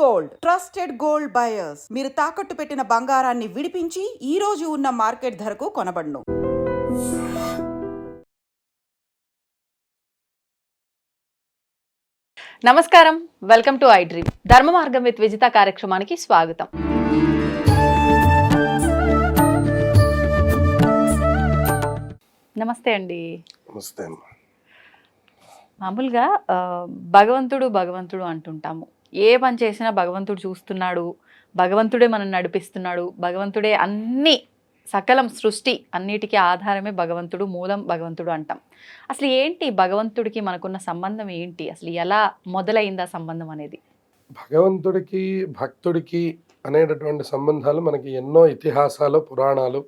Gold trusted gold buyers మీరు తాకట్టు పెట్టిన బంగారాన్ని విడిపించి ఈ రోజు ఉన్న మార్కెట్ ధరకు కొనబడును. నమస్కారం, వెల్కమ్ టు ఐ డ్రీమ్. ధర్మ మార్గం విత్ విజిత కార్యక్రమానికి స్వాగతం. నమస్తే అండి. నమస్తే. మామూలుగా భగవంతుడు అంటుంటాము. ఏ పని చేసినా భగవంతుడు చూస్తున్నాడు, భగవంతుడే మనం నడిపిస్తున్నాడు, భగవంతుడే అన్ని సకలం సృష్టి అన్నిటికీ ఆధారమే భగవంతుడు, మూలం భగవంతుడు అంటాం. అసలు ఏంటి భగవంతుడికి మనకున్న సంబంధం ఏంటి? అసలు ఎలా మొదలైందా సంబంధం అనేది? భగవంతుడికి భక్తుడికి అనేటటువంటి సంబంధాలు మనకి ఎన్నో ఇతిహాసాలు, పురాణాలు,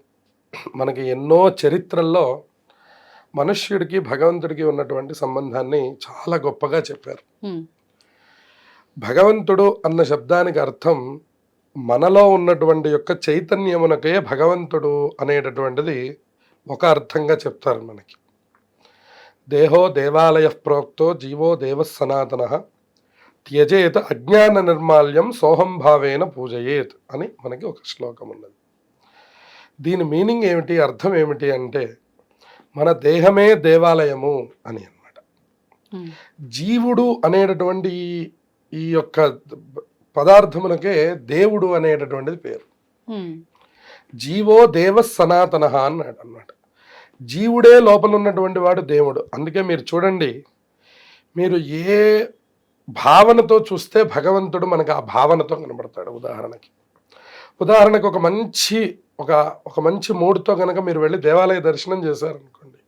మనకి ఎన్నో చరిత్రల్లో మనుష్యుడికి భగవంతుడికి ఉన్నటువంటి సంబంధాన్ని చాలా గొప్పగా చెప్పారు. భగవంతుడు అన్న శబ్దానికి అర్థం మనలో ఉన్నటువంటి యొక్క చైతన్యమునకే భగవంతుడు అనేటటువంటిది ఒక అర్థంగా చెప్తారు మనకి. దేహో దేవాలయ ప్రోక్తో జీవో దేవ సనాతన త్యజేత్ అజ్ఞాన నిర్మాల్యం సోహంభావేన పూజయేత్ అని మనకి ఒక శ్లోకం ఉన్నది. దీని మీనింగ్ ఏమిటి, అర్థం ఏమిటి అంటే మన దేహమే దేవాలయము అని అన్నమాట. జీవుడు అనేటటువంటి ఈ యొక్క పదార్థమునకే దేవుడు అనేటటువంటిది పేరు. జీవో దేవ సనాతన అన్నాడు అన్నమాట. జీవుడే లోపల ఉన్నటువంటి వాడు దేవుడు. అందుకే మీరు చూడండి, మీరు ఏ భావనతో చూస్తే భగవంతుడు మనకు ఆ భావనతో కనబడతాడు. ఉదాహరణకు ఒక మంచి మూడ్తో కనుక మీరు వెళ్ళి దేవాలయ దర్శనం చేశారనుకోండి,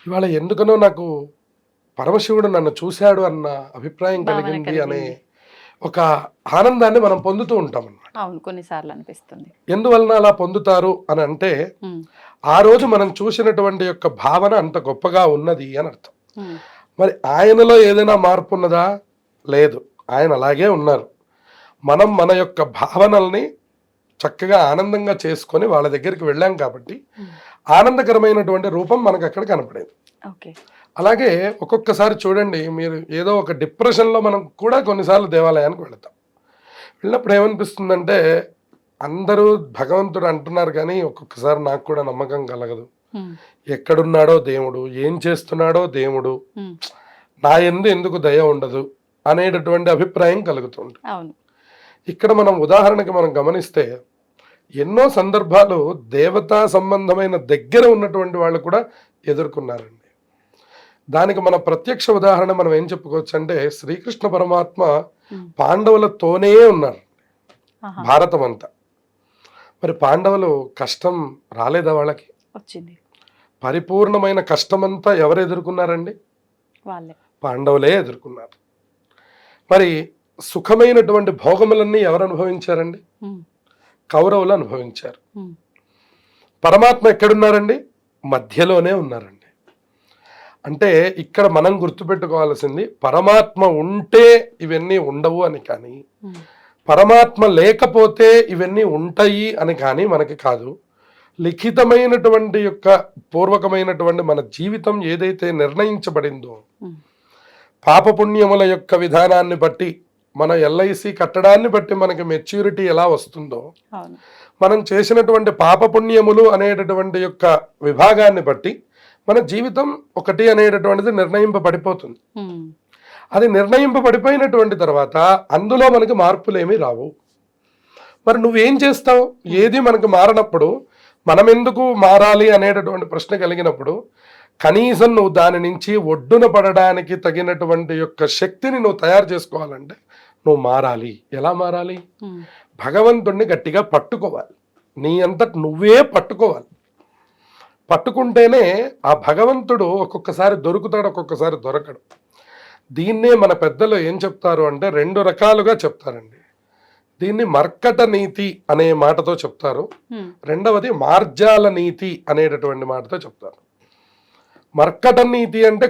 ఇవాళ ఎందుకనో నాకు పరమశివుడు నన్ను చూశాడు అన్న అభిప్రాయం కలిగింది అనే ఒక ఆనందాన్ని మనం పొందుతూ ఉంటాం అన్నమాట. అవును, కొన్నిసార్లు అనిపిస్తుంది. ఎందువలన అలా పొందుతారు అని అంటే, ఆ రోజు మనం చూసినటువంటి యొక్క భావన అంత గొప్పగా ఉన్నది అని అర్థం. మరి ఆయనలో ఏదైనా మార్పు ఉన్నదా? లేదు, ఆయన అలాగే ఉన్నారు. మనం మన యొక్క భావనల్ని చక్కగా ఆనందంగా చేసుకొని వాళ్ళ దగ్గరికి వెళ్ళాం కాబట్టి ఆనందకరమైనటువంటి రూపం మనకు అక్కడ కనపడేది. అలాగే ఒక్కొక్కసారి చూడండి, మీరు ఏదో ఒక డిప్రెషన్లో మనం కూడా కొన్నిసార్లు దేవాలయానికి వెళతాం. వెళ్ళినప్పుడు ఏమనిపిస్తుందంటే, అందరూ భగవంతుడు అంటున్నారు కానీ ఒక్కొక్కసారి నాకు కూడా నమ్మకం కలగదు. ఎక్కడున్నాడో దేవుడు, ఏం చేస్తున్నాడో దేవుడు, నా యందు ఎందుకు దయ ఉండదు అనేటటువంటి అభిప్రాయం కలుగుతుంది. ఇక్కడ మనం ఉదాహరణకి మనం గమనిస్తే ఎన్నో సందర్భాలు దేవతా సంబంధమైన దగ్గర ఉన్నటువంటి వాళ్ళు కూడా ఎదుర్కొన్నారండి. దానికి మన ప్రత్యక్ష ఉదాహరణ మనం ఏం చెప్పుకోవచ్చు అంటే, శ్రీకృష్ణ పరమాత్మ పాండవులతోనే ఉన్నారు భారతం అంతా. మరి పాండవులు కష్టం రాలేదా వాళ్ళకి? వచ్చింది. పరిపూర్ణమైన కష్టమంతా ఎవరు ఎదుర్కొన్నారండి? పాండవులే ఎదుర్కొన్నారు. మరి సుఖమైనటువంటి భోగములన్నీ ఎవరు అనుభవించారండి? కౌరవులు అనుభవించారు. పరమాత్మ ఎక్కడున్నారండి? మధ్యలోనే ఉన్నారండి. అంటే ఇక్కడ మనం గుర్తుపెట్టుకోవాల్సింది, పరమాత్మ ఉంటే ఇవన్నీ ఉండవు అని కానీ, పరమాత్మ లేకపోతే ఇవన్నీ ఉంటాయి అని కానీ మనకి కాదు. లిఖితమైనటువంటి యొక్క పూర్వకమైనటువంటి మన జీవితం ఏదైతే నిర్ణయించబడిందో, పాపపుణ్యముల యొక్క విధానాన్ని బట్టి, మన ఎల్ఐసి కట్టడాన్ని బట్టి మనకి మెచ్యూరిటీ ఎలా వస్తుందో, మనం చేసినటువంటి పాపపుణ్యములు అనేటటువంటి యొక్క విభాగాన్ని బట్టి మన జీవితం ఒకటి అనేటటువంటిది నిర్ణయింపబడిపోతుంది. అది నిర్ణయింపబడిపోయినటువంటి తర్వాత అందులో మనకి మార్పులేమీ రావు. మరి నువ్వేం చేస్తావు? ఏది మనకు మారనప్పుడు మనం ఎందుకు మారాలి అనేటటువంటి ప్రశ్న కలిగినప్పుడు, కనీసం నువ్వు దాని నుంచి ఒడ్డున పడడానికి తగినటువంటి యొక్క శక్తిని నువ్వు తయారు చేసుకోవాలంటే నువ్వు మారాలి. ఎలా మారాలి? భగవంతుణ్ణి గట్టిగా పట్టుకోవాలి. నీ అంతట నువ్వే పట్టుకోవాలి. పట్టుకుంటేనే ఆ భగవంతుడు ఒక్కొక్కసారి దొరుకుతాడు, ఒక్కొక్కసారి దొరకడు. దీన్నే మన పెద్దలు ఏం చెప్తారు అంటే, 2 రకాలుగా చెప్తారండి. దీన్ని మర్కట నీతి అనే మాటతో చెప్తారు, రెండవది మార్జాల నీతి అనేటటువంటి మాటతో చెప్తారు. మర్కట నీతి అంటే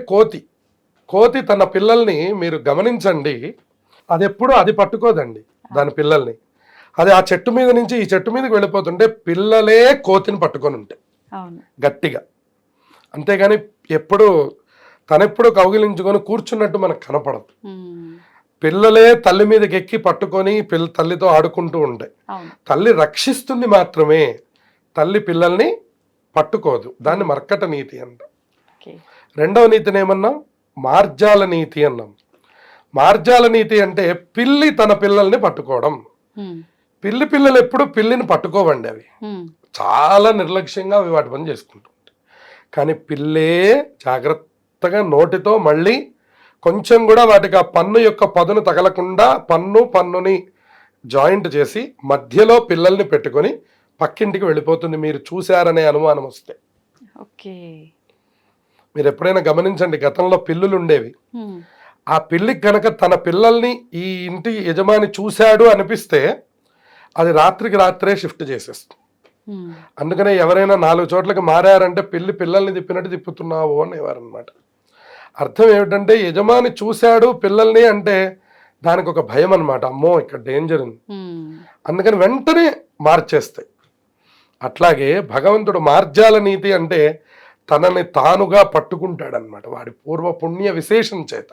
కోతి తన పిల్లల్ని మీరు గమనించండి, అది ఎప్పుడు అది పట్టుకోదండి దాని పిల్లల్ని. అది ఆ చెట్టు మీద నుంచి ఈ చెట్టు మీదకి వెళ్ళిపోతుంటే పిల్లలే కోతిని పట్టుకొని ఉంటాయి గట్టిగా. అంతేగాని తనెప్పుడు కౌగిలించుకొని కూర్చున్నట్టు మనకు కనపడదు. పిల్లలే తల్లి మీదకి ఎక్కి పట్టుకొని తల్లితో ఆడుకుంటూ ఉంటాయి. అవును. తల్లి రక్షిస్తుంది మాత్రమే, తల్లి పిల్లల్ని పట్టుకోదు. దాన్ని మర్కట నీతి అంట. ఓకే. రెండవ నీతిని ఏమన్నాం? మార్జాల నీతి అన్నాం. మార్జాల నీతి అంటే పిల్లి తన పిల్లల్ని పట్టుకోవడం. పిల్లలు ఎప్పుడు పిల్లిని పట్టుకోవండి. అవి చాలా నిర్లక్ష్యంగా అవి వాటి పని చేసుకుంటూ ఉంటాయి. కానీ పిల్లే జాగ్రత్తగా నోటితో మళ్ళీ కొంచెం కూడా వాటికి ఆ పన్ను యొక్క పదును తగలకుండా పన్నుని జాయింట్ చేసి మధ్యలో పిల్లల్ని పెట్టుకొని పక్కింటికి వెళ్ళిపోతుంది. మీరు చూశారనే అనుమానం వస్తే. ఓకే. మీరు ఎప్పుడైనా గమనించండి, గతంలో పిల్లులు ఉండేవి. ఆ పిల్లికి కనుక తన పిల్లల్ని ఈ ఇంటి యజమాని చూశాడు అనిపిస్తే అది రాత్రికి రాత్రే షిఫ్ట్ చేసేస్తుంది. అందుకనే ఎవరైనా 4 చోట్లకి మారారంటే పిల్లల్ని తిప్పినట్టు తిప్పుతున్నావు అనేవారనమాట. అర్థం ఏమిటంటే యజమాని చూశాడు పిల్లల్ని అంటే దానికి ఒక భయం అనమాట. అమ్మో ఇక్కడ డేంజర్ ఉంది, అందుకని వెంటనే మార్చేస్తాయి. అట్లాగే భగవంతుడు మార్జాల నీతి అంటే తనని తానుగా పట్టుకుంటాడనమాట వాడి పూర్వ పుణ్య విశేషం చేత.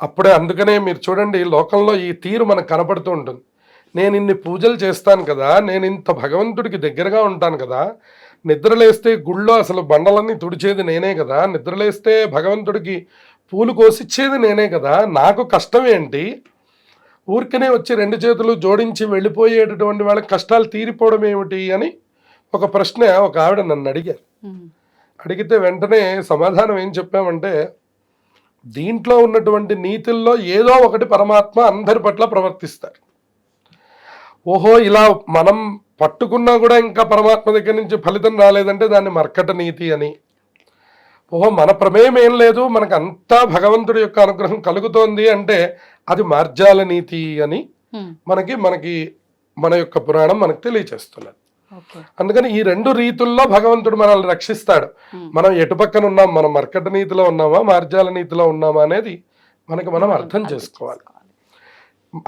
అప్పుడే అందుకనే మీరు చూడండి, లోకంలో ఈ తీరు మనకు కనపడుతూ ఉంటుంది. నేను ఇన్ని పూజలు చేస్తాను కదా, నేను ఇంత భగవంతుడికి దగ్గరగా ఉంటాను కదా, నిద్రలేస్తే గుళ్ళో అసలు బండలన్నీ తుడిచేది నేనే కదా, నిద్రలేస్తే భగవంతుడికి పూలు కోసిచ్చేది నేనే కదా, నాకు కష్టం ఏంటి? ఊరికనే వచ్చి 2 చేతులు జోడించి వెళ్ళిపోయేటటువంటి వాళ్ళకి కష్టాలు తీరిపోవడం ఏమిటి అని ఒక ప్రశ్న ఒక ఆవిడ నన్ను అడిగారు. అడిగితే వెంటనే సమాధానం ఏం చెప్పామంటే, దీంట్లో ఉన్నటువంటి నీతుల్లో ఏదో ఒకటి పరమాత్మ అందరి పట్ల ప్రవర్తిస్తారు. ఓహో ఇలా మనం పట్టుకున్నా కూడా ఇంకా పరమాత్మ దగ్గర నుంచి ఫలితం రాలేదంటే దాన్ని మర్కట నీతి అని. ఓహో మన ప్రమేయం ఏం లేదు, మనకు అంతా భగవంతుడి యొక్క అనుగ్రహం కలుగుతోంది అంటే అది మార్జాల నీతి అని మనకి మన యొక్క పురాణం మనకు తెలియచేస్తున్నది. అందుకని ఈ 2 రీతుల్లో భగవంతుడు మనల్ని రక్షిస్తాడు. మనం ఎటు పక్కన ఉన్నాం, మనం మర్కట నీతిలో ఉన్నామా మార్జాల నీతిలో ఉన్నామా అనేది మనం అర్థం చేసుకోవాలి.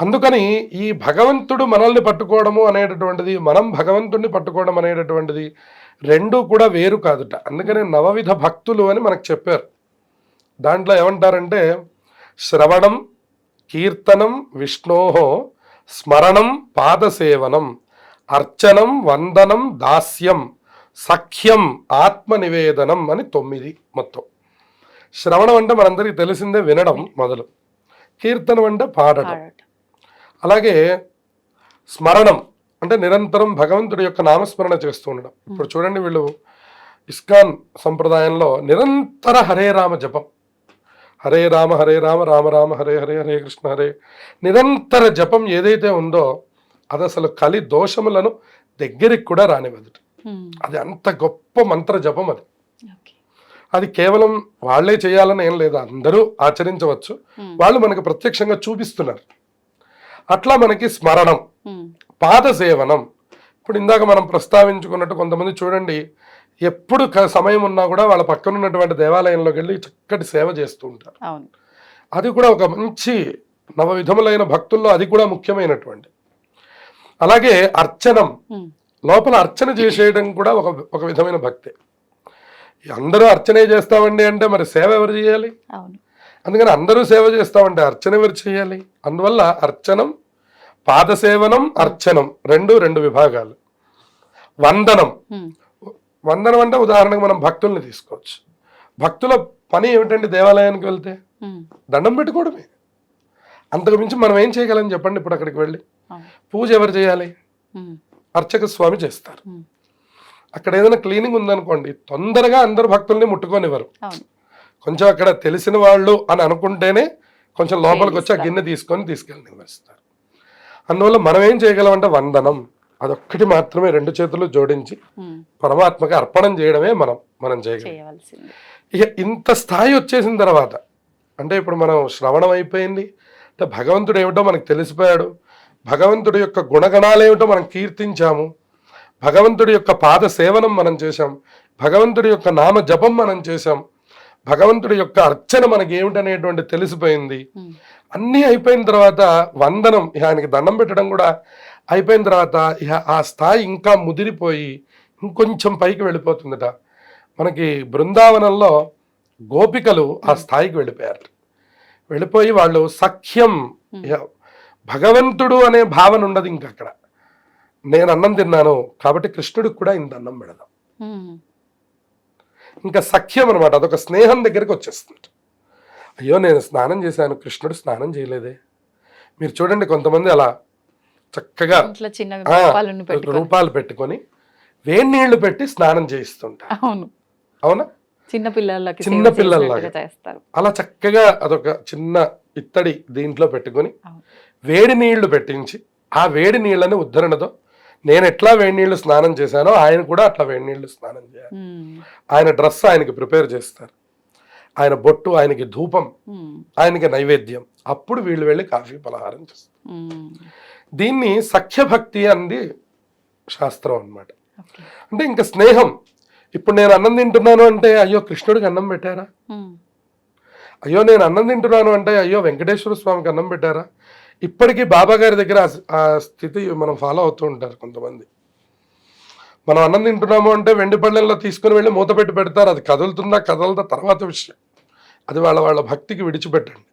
అందుకని ఈ భగవంతుడు మనల్ని పట్టుకోవడము అనేటటువంటిది, మనం భగవంతుడిని పట్టుకోవడం అనేటటువంటిది 2 కూడా వేరు కాదుట. అందుకని 9 భక్తులు అని మనకు చెప్పారు. దాంట్లో ఏమంటారంటే శ్రవణం, కీర్తనం, విష్ణోహో స్మరణం, పాదసేవనం, అర్చనం, వందనం, దాస్యం, సఖ్యం, ఆత్మనివేదనం అని 9 మొత్తం. శ్రవణం అంటే మనందరికీ తెలిసిందే, వినడం మొదలు. కీర్తనం అంటే పాడటం. అలాగే స్మరణం అంటే నిరంతరం భగవంతుడి యొక్క నామస్మరణ చేస్తూ ఉండడం. ఇప్పుడు చూడండి, వీళ్ళు ఇస్కాన్ సంప్రదాయంలో నిరంతర హరే రామ జపం, హరే రామ రామ రామ హరే హరే, హరే కృష్ణ హరే, నిరంతర జపం ఏదైతే ఉందో అది అసలు కలి దోషములను దగ్గరికి కూడా రానివ్వదు. అది అంత గొప్ప మంత్ర జపం. అది కేవలం వాళ్లే చేయాలని ఏం లేదు, అందరూ ఆచరించవచ్చు. వాళ్ళు మనకు ప్రత్యక్షంగా చూపిస్తున్నారు. అట్లా మనకి స్మరణం, పాదసేవనం. ఇప్పుడు ఇందాక మనం ప్రస్తావించుకున్నట్టు కొంతమంది చూడండి, ఎప్పుడు సమయం ఉన్నా కూడా వాళ్ళ పక్కన ఉన్నటువంటి దేవాలయంలోకి వెళ్ళి చక్కటి సేవ చేస్తూ ఉంటారు. అది కూడా ఒక మంచి 9 విధములైన భక్తుల్లో అది కూడా ముఖ్యమైనటువంటి. అలాగే అర్చనం, లోపల అర్చన చేసేయడం కూడా ఒక విధమైన భక్తే. అందరూ అర్చనే చేస్తామండి అంటే మరి సేవ ఎవరు చేయాలి? అందుకని అందరూ సేవ చేస్తామంటే అర్చన ఎవరు చేయాలి? అందువల్ల అర్చనం, పాదసేవనం, అర్చనం 2 విభాగాలు. వందనం, వందనం అంటే ఉదాహరణకు మనం భక్తుల్ని తీసుకోవచ్చు. భక్తుల పని ఏమిటండి? దేవాలయానికి వెళ్తే దండం పెట్టుకోవడమే. అంతకు మించి మనం ఏం చేయగలం చెప్పండి? ఇప్పుడు అక్కడికి వెళ్ళి పూజ ఎవరు చేయాలి? అర్చక స్వామి చేస్తారు. అక్కడ ఏదైనా క్లీనింగ్ ఉందనుకోండి, తొందరగా అందరు భక్తుల్ని ముట్టుకొనివ్వరు. కొంచెం అక్కడ తెలిసిన వాళ్ళు అని అనుకుంటేనే కొంచెం లోపలికి వచ్చి ఆ గిన్నె తీసుకెళ్ళి వేస్తారు. అందువల్ల మనం ఏం చేయగలం అంటే వందనం, అదొక్కటి మాత్రమే 2 చేతులు జోడించి పరమాత్మకి అర్పణం చేయడమే మనం చేయగలం. ఇక ఇంత స్థాయి వచ్చేసిన తర్వాత అంటే ఇప్పుడు మనం శ్రవణం అయిపోయింది అంటే భగవంతుడు ఏమిటో మనకు తెలిసిపోయాడు, భగవంతుడి యొక్క గుణగణాలు ఏమిటో మనం కీర్తించాము, భగవంతుడి యొక్క పాద సేవనం మనం చేశాం, భగవంతుడి యొక్క నామ జపం మనం చేశాం, భగవంతుడి యొక్క అర్చన మనకి ఏమిటనేటువంటి తెలిసిపోయింది. అన్నీ అయిపోయిన తర్వాత వందనం, ఆయనకి దండం పెట్టడం కూడా అయిపోయిన తర్వాత ఇక ఆ స్థాయి ఇంకా ముదిరిపోయి ఇంకొంచెం పైకి వెళ్ళిపోతుందట. మనకి బృందావనంలో గోపికలు ఆ స్థాయికి వెళ్ళిపోయారు. వెళ్ళిపోయి వాళ్ళు సఖ్యం, భగవంతుడు అనే భావన ఉండదు ఇంక అక్కడ. నేను అన్నం తిన్నాను కాబట్టి కృష్ణుడికి కూడా ఇంత అన్నం పెడదాం, ఇంకా సఖ్యం అనమాట. అదొక స్నేహం దగ్గరికి వచ్చేస్తుంది. అయ్యో నేను స్నానం చేశాను, కృష్ణుడు స్నానం చేయలేదే. మీరు చూడండి కొంతమంది అలా చక్కగా రూపాలు పెట్టుకొని వేడి నీళ్లు పెట్టి స్నానం చేయిస్తుంటారు. అవునా? చిన్న పిల్లల్లాగా అలా చక్కగా అదొక చిన్న ఇత్తడి దీంట్లో పెట్టుకొని వేడి నీళ్లు పెట్టించి ఆ వేడి నీళ్ళని ఉద్ధరణతో నేను ఎట్లా వేడి నీళ్లు స్నానం చేశానో ఆయన కూడా అట్లా వేడి నీళ్లు స్నానం చేయాలి. ఆయన డ్రెస్ ఆయనకి ప్రిపేర్ చేస్తారు, ఆయన బొట్టు, ఆయనకి ధూపం, ఆయనకి నైవేద్యం. అప్పుడు వీళ్ళు వెళ్ళి కాఫీ పలహారం చేస్తారు. దీన్ని సఖ్యభక్తి అంది శాస్త్రం అన్నమాట. అంటే ఇంకా స్నేహం. ఇప్పుడు నేను అన్నం తింటున్నాను అంటే అయ్యో కృష్ణుడికి అన్నం పెట్టారా, అయ్యో నేను అన్నం తింటున్నాను అంటే అయ్యో వెంకటేశ్వర స్వామికి అన్నం పెట్టారా. ఇప్పటికీ బాబా గారి దగ్గర ఆ స్థితి మనం ఫాలో అవుతూ ఉంటారు కొంతమంది. మనం అన్నం తింటున్నాము అంటే వెండి పళ్ళెంలో తీసుకుని వెళ్ళి మూత పెట్టి పెడతారు. అది కదులుతుందా కదలదా తర్వాత విషయం, అది వాళ్ళ భక్తికి విడిచిపెట్టండి.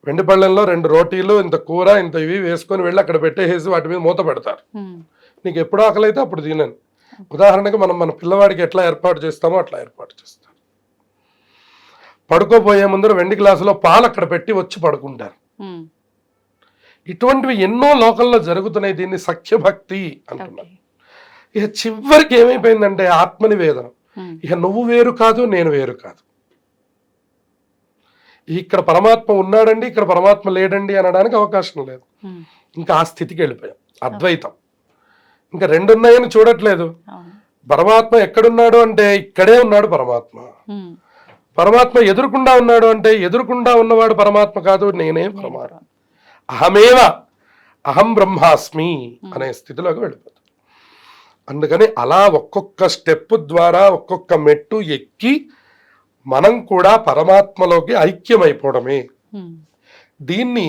వెండి పళ్ళెంలో 2 రోటీలు, ఇంత కూర, ఇంత ఇవి వేసుకొని వెళ్ళి అక్కడ పెట్టేసి వాటి మీద మూత పెడతారు. నీకు ఎప్పుడు ఆకలి అయితే అప్పుడు తినను. ఉదాహరణకి మనం మన పిల్లవాడికి ఎట్లా ఏర్పాటు చేస్తామో అట్లా ఏర్పాటు చేస్తాం. పడుకోపోయే ముందర వెండి గ్లాసులో పాలు అక్కడ పెట్టి వచ్చి పడుకుంటారు. ఇటువంటివి ఎన్నో లోకంలో జరుగుతున్నాయి. దీన్ని సఖ్యభక్తి అంటున్నారు. ఇక చివరికి ఏమైపోయిందంటే ఆత్మనివేదనం. ఇక నువ్వు వేరు కాదు, నేను వేరు కాదు. ఇక్కడ పరమాత్మ ఉన్నాడండి, ఇక్కడ పరమాత్మ లేడండి అనడానికి అవకాశం లేదు. ఇంకా ఆ స్థితికి వెళ్ళిపోయాం. అద్వైతం. ఇంకా 2 ఉన్నాయని చూడట్లేదు. పరమాత్మ ఎక్కడున్నాడు అంటే ఇక్కడే ఉన్నాడు పరమాత్మ. పరమాత్మ ఎదురుకుండా ఉన్నాడు అంటే ఎదురుకుండా ఉన్నవాడు పరమాత్మ కాదు, నేనే పరమాత్మ. అహమేవ అహం బ్రహ్మాస్మి అనే స్థితిలోకి వెళ్ళిపోతుంది. అందుకని అలా ఒక్కొక్క స్టెప్ ద్వారా ఒక్కొక్క మెట్టు ఎక్కి మనం కూడా పరమాత్మలోకి ఐక్యమైపోవడమే. దీన్ని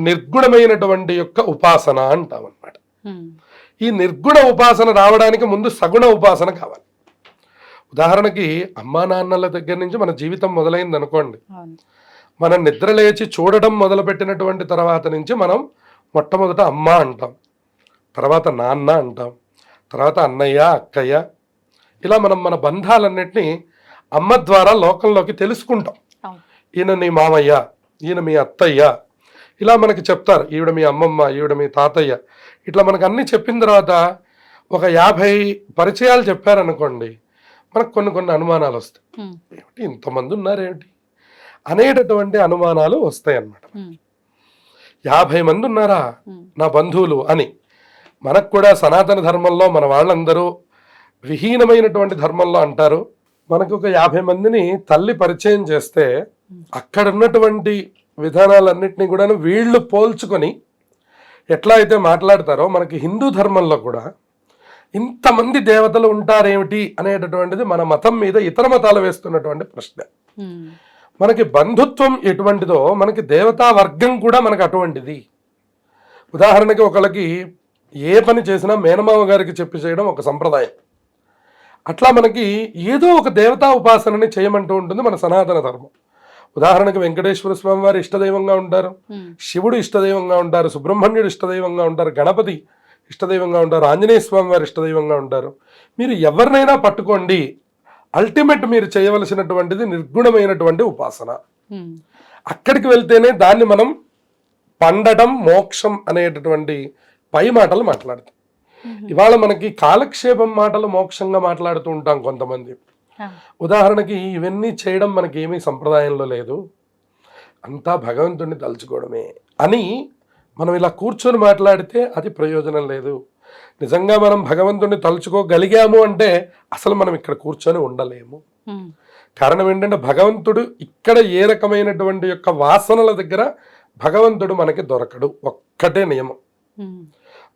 నిర్గుణమైనటువంటి యొక్క ఉపాసన అంటామన్నమాట. ఈ నిర్గుణ ఉపాసన రావడానికి ముందు సగుణ ఉపాసన కావాలి. ఉదాహరణకి అమ్మా నాన్నల దగ్గర నుంచి మన జీవితం మొదలైంది అనుకోండి. మనం నిద్ర లేచి చూడడం మొదలుపెట్టినటువంటి తర్వాత నుంచి మనం మొట్టమొదట అమ్మ అంటాం, తర్వాత నాన్న అంటాం, తర్వాత అన్నయ్య, అక్కయ్య. ఇలా మనం మన బంధాలన్నిటినీ అమ్మ ద్వారా లోకంలోకి తెలుసుకుంటాం. ఈయన నీ మామయ్య, ఈయన మీ అత్తయ్య, ఇలా మనకి చెప్తారు. ఈవిడ మీ అమ్మమ్మ, ఈవిడ మీ తాతయ్య. ఇట్లా మనకు అన్నీ చెప్పిన తర్వాత ఒక 50 పరిచయాలు చెప్పారనుకోండి, మనకు కొన్ని అనుమానాలు వస్తాయి. ఏమిటి ఇంతమంది ఉన్నారేమిటి అనేటటువంటి అనుమానాలు వస్తాయి అన్నమాట. 50 మంది ఉన్నారా నా బంధువులు అని. మనకు కూడా సనాతన ధర్మంలో మన వాళ్ళందరూ విహీనమైనటువంటి ధర్మంలో అంటారు. మనకు ఒక 50 మందిని తల్లి పరిచయం చేస్తే అక్కడ ఉన్నటువంటి విధానాలన్నింటినీ కూడా వీళ్ళు పోల్చుకొని ఎట్లా అయితే మాట్లాడతారో మనకి హిందూ ధర్మంలో కూడా ఇంతమంది దేవతలు ఉంటారేమిటి అనేటటువంటిది మన మతం మీద ఇతర మతాలు వేస్తున్నటువంటి ప్రశ్న. మనకి బంధుత్వం ఎటువంటిదో మనకి దేవతా వర్గం కూడా మనకు అటువంటిది. ఉదాహరణకి ఒకళ్ళకి ఏ పని చేసినా మేనమామ గారికి చెప్పి చేయడం ఒక సంప్రదాయం. అట్లా మనకి ఏదో ఒక దేవతా ఉపాసనని చేయమంటూ ఉంటుంది మన సనాతన ధర్మం. ఉదాహరణకి వెంకటేశ్వర స్వామి వారు ఇష్టదైవంగా ఉంటారు, శివుడు ఇష్టదైవంగా ఉంటారు, సుబ్రహ్మణ్యుడు ఇష్టదైవంగా ఉంటారు, గణపతి ఇష్టదైవంగా ఉంటారు, ఆంజనేయ స్వామి వారు ఇష్టదైవంగా ఉంటారు. మీరు ఎవరినైనా పట్టుకోండి, అల్టిమేట్ మీరు చేయవలసినటువంటిది నిర్గుణమైనటువంటి ఉపాసన. అక్కడికి వెళ్తేనే దాన్ని మనం పండటం మోక్షం అనేటటువంటి పై మాటలు మాట్లాడతాం. ఇవాళ మనకి కాలక్షేపం మాటలు మోక్షంగా మాట్లాడుతూ ఉంటాం కొంతమంది. ఉదాహరణకి ఇవన్నీ చేయడం మనకి ఏమీ సంప్రదాయంలో లేదు, అంతా భగవంతుడిని తలుచుకోవడమే అని మనం ఇలా కూర్చొని మాట్లాడితే అది ప్రయోజనం లేదు. నిజంగా మనం భగవంతుడిని తలుచుకోగలిగాము అంటే అసలు మనం ఇక్కడ కూర్చొని ఉండలేము. కారణం ఏంటంటే భగవంతుడు ఇక్కడ ఏ రకమైనటువంటి యొక్క వాసనల దగ్గర భగవంతుడు మనకి దొరకడు. ఒక్కటే నియమం.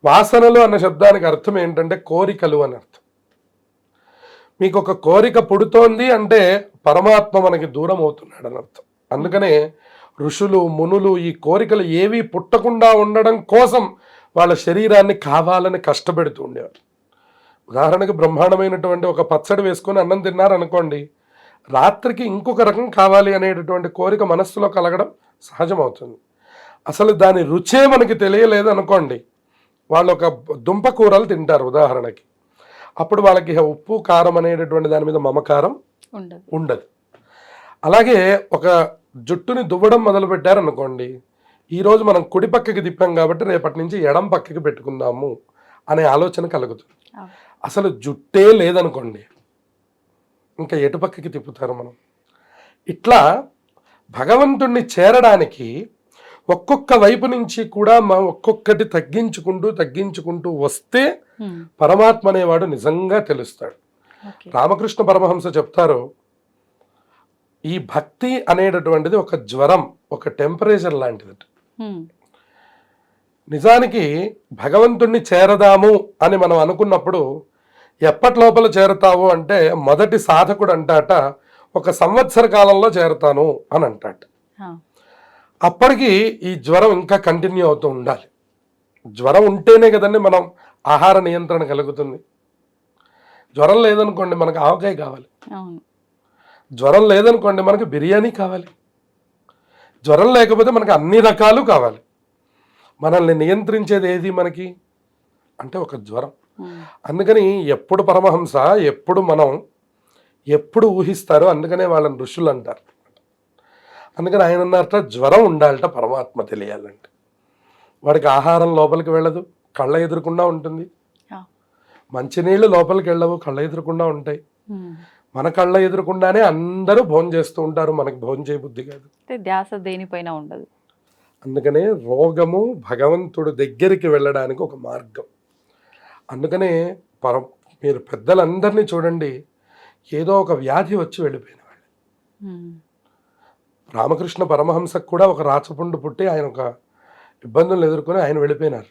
వాసనలు అన్న శబ్దానికి అర్థం ఏంటంటే కోరికలు అని అర్థం. మీకు ఒక కోరిక పుడుతోంది అంటే పరమాత్మ మనకి దూరం అవుతున్నాడు అని అర్థం. అందుకనే ఋషులు మునులు ఈ కోరికలు ఏవి పుట్టకుండా ఉండడం కోసం వాళ్ళ శరీరాన్ని కావాలని కష్టపెడుతూ ఉండేవారు. ఉదాహరణకి బ్రహ్మాండమైనటువంటి ఒక పచ్చడి వేసుకొని అన్నం తిన్నారనుకోండి, రాత్రికి ఇంకొక రకం కావాలి అనేటటువంటి కోరిక మనస్సులో కలగడం సహజమవుతుంది. అసలు దాని రుచే మనకి తెలియలేదు అనుకోండి, వాళ్ళు ఒక దుంప కూరలు తింటారు ఉదాహరణకి, అప్పుడు వాళ్ళకి ఉప్పు కారం అనేటటువంటి దాని మీద మమకారం ఉండదు. అలాగే ఒక జుట్టుని దువ్వడం మొదలు పెట్టారనుకోండి, ఈరోజు మనం కుడి పక్కకి తిప్పాం కాబట్టి రేపటి నుంచి ఎడం పక్కకి పెట్టుకుందాము అనే ఆలోచన కలుగుతుంది. అసలు జుట్టే లేదనుకోండి, ఇంకా ఎటు పక్కకి తిప్పుతారు మనం? ఇట్లా భగవంతుణ్ణి చేరడానికి ఒక్కొక్క వైపు నుంచి కూడా ఒక్కొక్కటి తగ్గించుకుంటూ వస్తే పరమాత్మ అనేవాడు నిజంగా తెలుస్తాడు. రామకృష్ణ పరమహంస చెప్తారు, ఈ భక్తి అనేటటువంటిది ఒక జ్వరం, ఒక టెంపరేచర్ లాంటిది. నిజానికి భగవంతుణ్ణి చేరదాము అని మనం అనుకున్నప్పుడు ఎప్పటి లోపల చేరతావు అంటే, మొదటి సాధకుడు అంటాట 1 సంవత్సర కాలంలో చేరతాను అని అంటాట. అప్పటికి ఈ జ్వరం ఇంకా కంటిన్యూ అవుతూ ఉండాలి. జ్వరం ఉంటేనే కదండి మనం ఆహార నియంత్రణ కలుగుతుంది. జ్వరం లేదనుకోండి మనకు ఆవకాయ కావాలి, జ్వరం లేదనుకోండి మనకు బిర్యానీ కావాలి, జ్వరం లేకపోతే మనకు అన్ని రకాలు కావాలి. మనల్ని నియంత్రించేది ఏది మనకి అంటే ఒక జ్వరం. అందుకని ఎప్పుడు పరమహంస ఎప్పుడు ఊహిస్తారో అందుకనే వాళ్ళని ఋషులు అంటారు. అందుకని ఆయన అన్నారట, జ్వరం ఉండాలట పరమాత్మ తెలియాలంటే. వాడికి ఆహారం లోపలికి వెళ్ళదు, కళ్ళ ఎదురకుండా ఉంటుంది. మంచినీళ్ళు లోపలికి వెళ్ళవు, కళ్ళ ఎదురకుండా ఉంటాయి. మన కళ్ళ ఎదురకుండానే అందరూ భోజనం చేస్తూ ఉంటారు, మనకి భోజనం చేయ బుద్ధి కాదు, ధ్యాస దేనిపైన ఉండదు. అందుకనే రోగము భగవంతుడు దగ్గరికి వెళ్ళడానికి ఒక మార్గం. అందుకనే మీరు పెద్దలందరినీ చూడండి, ఏదో ఒక వ్యాధి వచ్చి వెళ్ళిపోయిన వాళ్ళు. రామకృష్ణ పరమహంసకు కూడా ఒక రాచపుండు పుట్టి ఆయన ఒక ఇబ్బందులు ఎదుర్కొని ఆయన వెళ్ళిపోయినారు.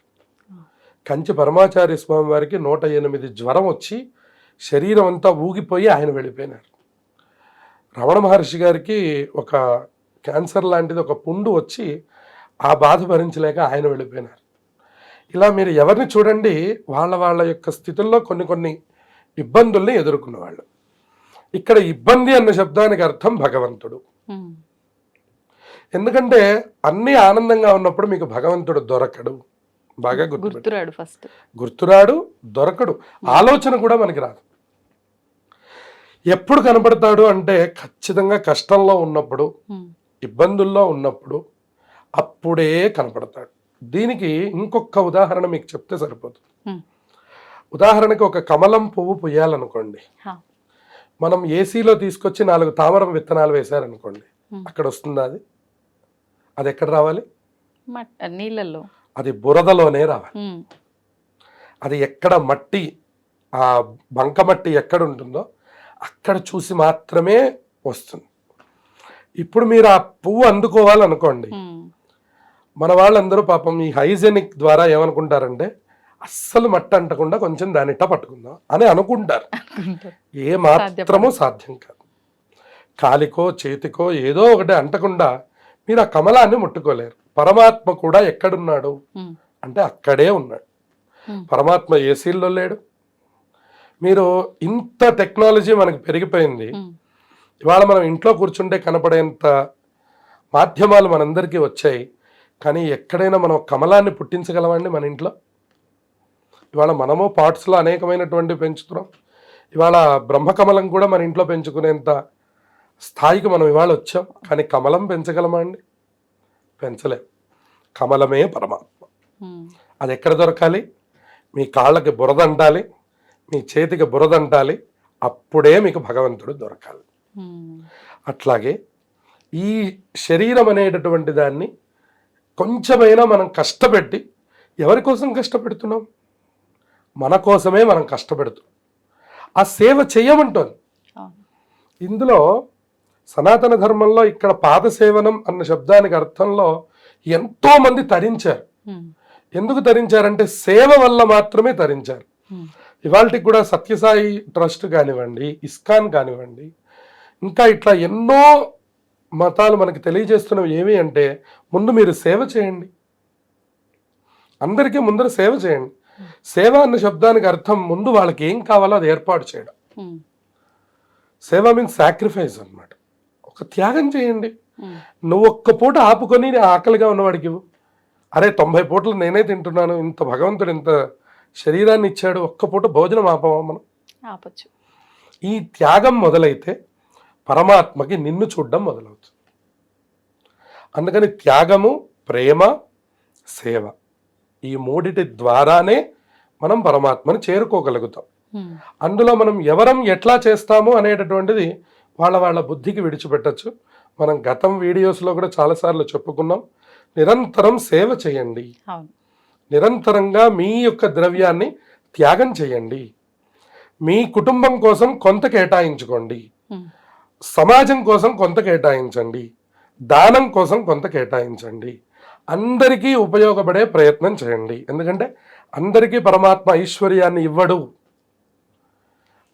కంచి పరమాచార్య స్వామి వారికి 108 జ్వరం వచ్చి శరీరం అంతా ఊగిపోయి ఆయన వెళ్ళిపోయినారు. రమణ మహర్షి గారికి ఒక క్యాన్సర్ లాంటిది ఒక పుండు వచ్చి ఆ బాధ భరించలేక ఆయన వెళ్ళిపోయినారు. ఇలా మీరు ఎవరిని చూడండి, వాళ్ళ యొక్క స్థితుల్లో కొన్ని ఇబ్బందుల్ని ఎదుర్కొన్న వాళ్ళు. ఇక్కడ ఇబ్బంది అన్న శబ్దానికి అర్థం భగవంతుడు. ఎందుకంటే అన్ని ఆనందంగా ఉన్నప్పుడు మీకు భగవంతుడు దొరకడు. బాగా గుర్తురాడు, దొరకడు, ఆలోచన కూడా మనకి రాదు. ఎప్పుడు కనపడతాడు అంటే ఖచ్చితంగా కష్టంలో ఉన్నప్పుడు, ఇబ్బందుల్లో ఉన్నప్పుడు అప్పుడే కనపడతాడు. దీనికి ఇంకొక ఉదాహరణ మీకు చెప్తే సరిపోతుంది. ఉదాహరణకి ఒక కమలం పువ్వు పుయ్యాలనుకోండి, మనం ఏసీలో తీసుకొచ్చి 4 తామరం విత్తనాలు వేశారనుకోండి, అక్కడ వస్తుందా? అది ఎక్కడ రావాలి? నీళ్ళల్లో. అది బురదలోనే రావాలి. అది ఎక్కడ మట్టి, ఆ బంకమట్టి ఎక్కడ ఉంటుందో అక్కడ చూసి మాత్రమే వస్తుంది. ఇప్పుడు మీరు ఆ పువ్వు అందుకోవాలనుకోండి, మన వాళ్ళందరూ పాపం ఈ హైజెనిక్ ద్వారా ఏమనుకుంటారంటే, అస్సలు మట్టి అంటకుండా కొంచెం దానిట్ట పట్టుకుందాం అని అనుకుంటారు. ఏ మాత్రమూ సాధ్యం కాదు. కాలికో చేతికో ఏదో ఒకటి అంటకుండా మీరు ఆ కమలాన్ని ముట్టుకోలేరు. పరమాత్మ కూడా ఎక్కడున్నాడు అంటే అక్కడే ఉన్నాడు. పరమాత్మ ఏసీల్లో లేడు. మీరు ఇంత టెక్నాలజీ మనకు పెరిగిపోయింది, ఇవాళ మనం ఇంట్లో కూర్చుంటే కనపడేంత మాధ్యమాలు మనందరికీ వచ్చాయి. కానీ ఎక్కడైనా మనం కమలాన్ని పుట్టించగలమండి మన ఇంట్లో? ఇవాళ మనము పాట్స్లో అనేకమైనటువంటి పెంచుతున్నాం. ఇవాళ బ్రహ్మకమలం కూడా మన ఇంట్లో పెంచుకునేంత స్థాయికి మనం ఇవాళ వచ్చాం. కానీ కమలం పెంచగలమా అండి? పెంచలేం. కమలమే పరమాత్మ. అది ఎక్కడ దొరకాలి? మీ కాళ్ళకి బురద అంటాలి, మీ చేతికి బురద అంటాలి, అప్పుడే మీకు భగవంతుడు దొరకాలి. అట్లాగే ఈ శరీరం అనేటటువంటి దాన్ని కొంచెమైనా మనం కష్టపెట్టి, ఎవరి కోసం కష్టపెడుతున్నాం? మన కోసమే మనం కష్టపెడుతున్నాం. ఆ సేవ చేయమంటోంది. ఇందులో సనాతన ధర్మంలో ఇక్కడ పాదసేవనం అన్న శబ్దానికి అర్థంలో ఎంతో మంది తరించారు. ఎందుకు తరించారంటే సేవ వల్ల మాత్రమే తరించారు. ఇవాళకి కూడా సత్యసాయి ట్రస్ట్ కానివ్వండి, ఇస్కాన్ కానివ్వండి, ఇంకా ఇట్లా ఎన్నో మతాలు మనకి తెలియజేస్తున్నవి ఏమి అంటే, ముందు మీరు సేవ చేయండి, అందరికీ ముందర సేవ చేయండి. సేవ అన్న శబ్దానికి అర్థం ముందు వాళ్ళకి ఏం కావాలో అది ఏర్పాటు చేయడం. సేవ మీన్స్ సాక్రిఫైస్ అన్నమాట. ఒక త్యాగం చేయండి. ఉమ్, నువ్వు ఒక్క పూట ఆపుకొని ఆకలిగా ఉన్నవాడికి ఇవ్వు. అరే 90 పూటలు నేనే తింటున్నాను, ఇంత భగవంతుడు ఇంత శరీరాన్ని ఇచ్చాడు, ఒక్క పూట భోజనం ఆపమా మనం? ఆపొచ్చు. ఈ త్యాగం మొదలైతే పరమాత్మకి నిన్ను చూడడం మొదలవుతుంది. అందుకని త్యాగము, ప్రేమ, సేవ, ఈ మూడిటి ద్వారానే మనం పరమాత్మని చేరుకోగలుగుతాం. ఉమ్, అందులో మనం ఎవరం ఎట్లా చేస్తాము అనేటటువంటిది వాళ్ళ బుద్ధికి విడిచిపెట్టచ్చు. మనం గతం వీడియోస్లో కూడా చాలాసార్లు చెప్పుకున్నాం. నిరంతరం సేవ చేయండి, అవును. నిరంతరంగా మీ యొక్క ద్రవ్యాన్ని త్యాగం చేయండి. మీ కుటుంబం కోసం కొంత కేటాయించుకోండి, ఉమ్, సమాజం కోసం కొంత కేటాయించండి, దానం కోసం కొంత కేటాయించండి, అందరికీ ఉపయోగపడే ప్రయత్నం చేయండి. ఎందుకంటే అందరికీ పరమాత్మ ఐశ్వర్యాన్ని ఇవ్వడు.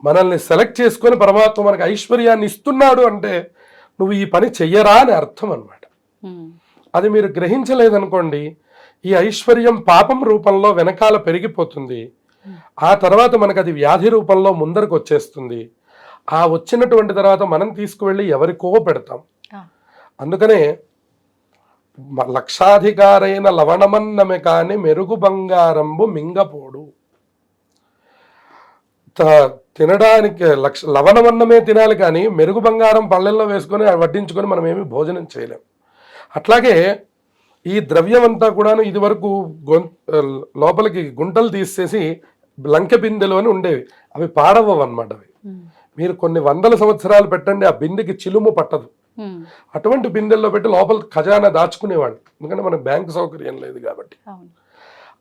మనల్ని సెలెక్ట్ చేసుకొని పరమాత్మ మనకు ఐశ్వర్యాన్ని ఇస్తున్నాడు అంటే నువ్వు ఈ పని చెయ్యరా అని అర్థం అన్నమాట. ఉమ్, అది మీరు గ్రహించలేదనుకోండి, ఈ ఐశ్వర్యం పాపం రూపంలో వెనకాల పెరిగిపోతుంది. ఆ తర్వాత మనకు అది వ్యాధి రూపంలో ముందరకు వచ్చేస్తుంది. ఆ వచ్చినటువంటి తర్వాత మనం తీసుకువెళ్ళి ఎవరికో పెడతాం. ఆ, అందుకనే లక్షాధికారైన లవణమన్నమే కాని మెరుగు బంగారంబు మింగపోడు. తినడానికి లవణమన్నమే తినాలి, కానీ మెరుగు బంగారం పళ్ళెల్లో వేసుకొని వడ్డించుకొని మనం ఏమి భోజనం చేయలేం. అట్లాగే ఈ ద్రవ్యం అంతా కూడాను ఇది వరకు లోపలికి గుంటలు తీసేసి లంకె బిందెలు అని ఉండేవి, అవి పాడవవు అన్నమాట. అవి ఉమ్, మీరు కొన్ని వందల సంవత్సరాలు పెట్టండి, ఆ బిందెకి చిలుము పట్టదు. ఉమ్, అటువంటి బిందెల్లో పెట్టి లోపల ఖజానా దాచుకునేవాడు, ఎందుకంటే మనకు బ్యాంకు సౌకర్యం లేదు కాబట్టి. అవును.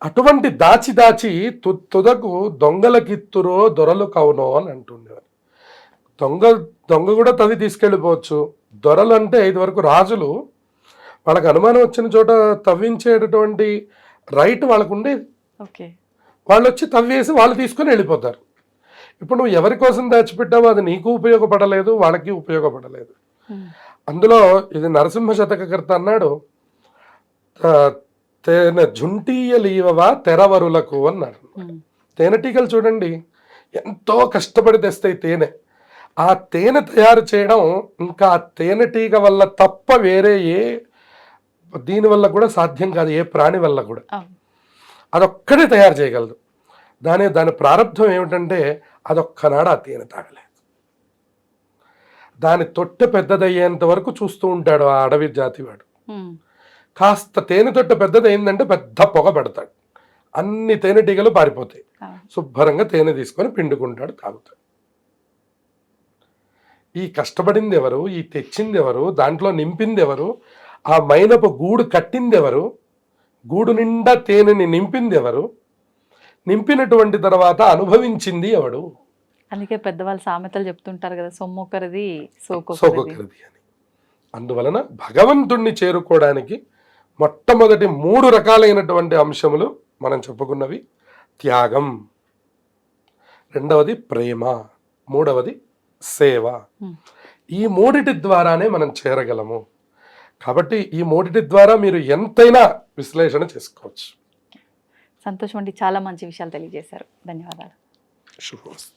అటువంటి దాచి తుదకు దొంగలకిత్తురో దొరలు కవునో అని అంటుండేవారు. దొంగ కూడా తవ్వి తీసుకెళ్ళిపోవచ్చు. దొరలు అంటే ఇదివరకు రాజులు, వాళ్ళకి అనుమానం వచ్చిన చోట తవ్వించేటటువంటి రైట్ వాళ్ళకు ఉండేది. ఓకే. వాళ్ళు వచ్చి తవ్వేసి వాళ్ళు తీసుకొని వెళ్ళిపోతారు. ఇప్పుడు నువ్వు ఎవరి కోసం దాచిపెట్టావో అది నీకు ఉపయోగపడలేదు, వాళ్ళకి ఉపయోగపడలేదు. ఉమ్, అందులో ఇది నరసింహ శతకకర్త అన్నాడు, తేనె జుంటీయలీవవా తెరవరులకు అన్నాడు. ఉమ్, తేనెటీగలు చూడండి ఎంతో కష్టపడి తెస్తాయి తేనె. ఆ తేనె తయారు చేయడం ఇంకా ఆ తేనెటీగ వల్ల తప్ప వేరే దీని వల్ల కూడా సాధ్యం కాదు, ఏ ప్రాణి వల్ల కూడా. అవును. అదొక్కడే తయారు చేయగలదు. దాని ప్రారంభం ఏమిటంటే అదొక్కనాడు ఆ తేనె తాగలేదు. దాని తొట్టె పెద్దదయ్యేంత వరకు చూస్తూ ఉంటాడు ఆ అడవి జాతివాడు. ఉమ్, కాస్త తేనె తొట్టె పెద్దదైందంటే పెద్ద పొగ పెడతాడు, అన్ని తేనెటీగలు పారిపోతాయి. అవును. శుభ్రంగా తేనె తీసుకొని పిండుకుంటాడు, తాగుతాడు. ఈ కష్టపడింది ఎవరు, ఈ తెచ్చింది ఎవరు, దాంట్లో నింపింది ఎవరు, ఆ మైనపు గూడు కట్టింది ఎవరు, గూడు నిండా తేనెని నింపింది ఎవరు, నింపినటువంటి తర్వాత అనుభవించింది ఎవడు? అందుకే పెద్దవాళ్ళు సామెతలు చెప్తుంటారు కదా, సొమ్మొక్కరిది సోకొక్కరిది. సోకొకరిది అని. అందువలన భగవంతుణ్ణి చేరుకోవడానికి మొట్టమొదటి 3 రకాలైనటువంటి అంశములు మనం చెప్పుకున్నవి: త్యాగం, రెండవది ప్రేమ, మూడవది సేవ. ఉమ్, ఈ మూడిటి ద్వారానే మనం చేరగలము. కాబట్టి ఈ మూడిటి ద్వారా మీరు ఎంతైనా విశ్లేషణ చేసుకోవచ్చు. సంతోషం అండి, చాలా మంచి విషయాలు తెలియజేశారు. ధన్యవాదాలు. శుభమస్తు.